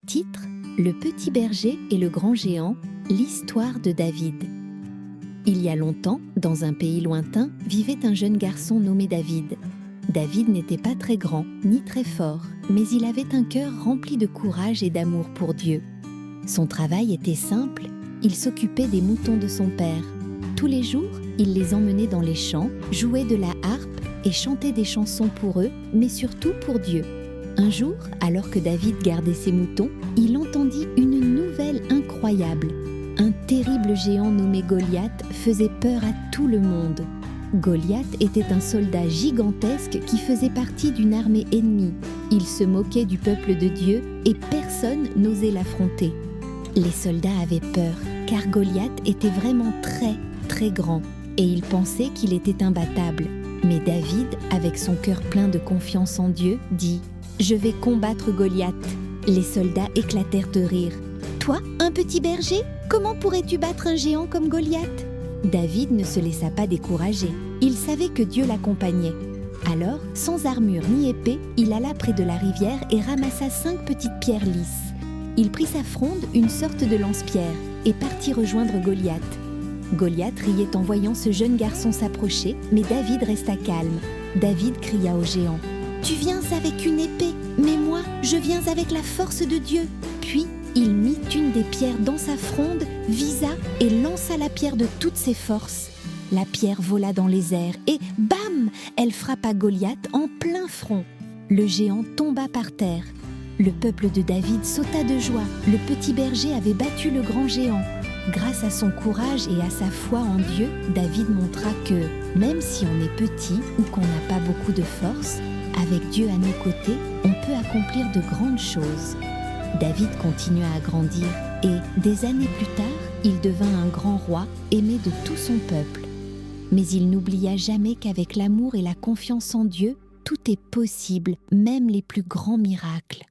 Titre: Le petit berger et le grand géant, l'histoire de David. Il y a longtemps, dans un pays lointain, vivait un jeune garçon nommé David. David n'était pas très grand, ni très fort, mais il avait un cœur rempli de courage et d'amour pour Dieu. Son travail était simple, il s'occupait des moutons de son père. Tous les jours, il les emmenait dans les champs, jouait de la harpe et chantait des chansons pour eux, mais surtout pour Dieu. Un jour, alors que David gardait ses moutons, il entendit une nouvelle incroyable. Un terrible géant nommé Goliath faisait peur à tout le monde. Goliath était un soldat gigantesque qui faisait partie d'une armée ennemie. Il se moquait du peuple de Dieu et personne n'osait l'affronter. Les soldats avaient peur, car Goliath était vraiment très grand, et ils pensaient qu'il était imbattable. Mais David, avec son cœur plein de confiance en Dieu, dit « Je vais combattre Goliath ». Les soldats éclatèrent de rire. « Toi, un petit berger, comment pourrais-tu battre un géant comme Goliath ?» David ne se laissa pas décourager. Il savait que Dieu l'accompagnait. Alors, sans armure ni épée, il alla près de la rivière et ramassa 5 petites pierres lisses. Il prit sa fronde, une sorte de lance-pierre, et partit rejoindre Goliath. Goliath riait en voyant ce jeune garçon s'approcher, mais David resta calme. David cria au géant « Tu viens avec une épée, mais moi, je viens avec la force de Dieu !» Puis, il mit une des pierres dans sa fronde, visa et lança la pierre de toutes ses forces. La pierre vola dans les airs et bam! Elle frappa Goliath en plein front. Le géant tomba par terre. Le peuple de David sauta de joie. Le petit berger avait battu le grand géant. Grâce à son courage et à sa foi en Dieu, David montra que, même si on est petit ou qu'on n'a pas beaucoup de force, avec Dieu à nos côtés, on peut accomplir de grandes choses. David continua à grandir et, des années plus tard, il devint un grand roi aimé de tout son peuple. Mais il n'oublia jamais qu'avec l'amour et la confiance en Dieu, tout est possible, même les plus grands miracles.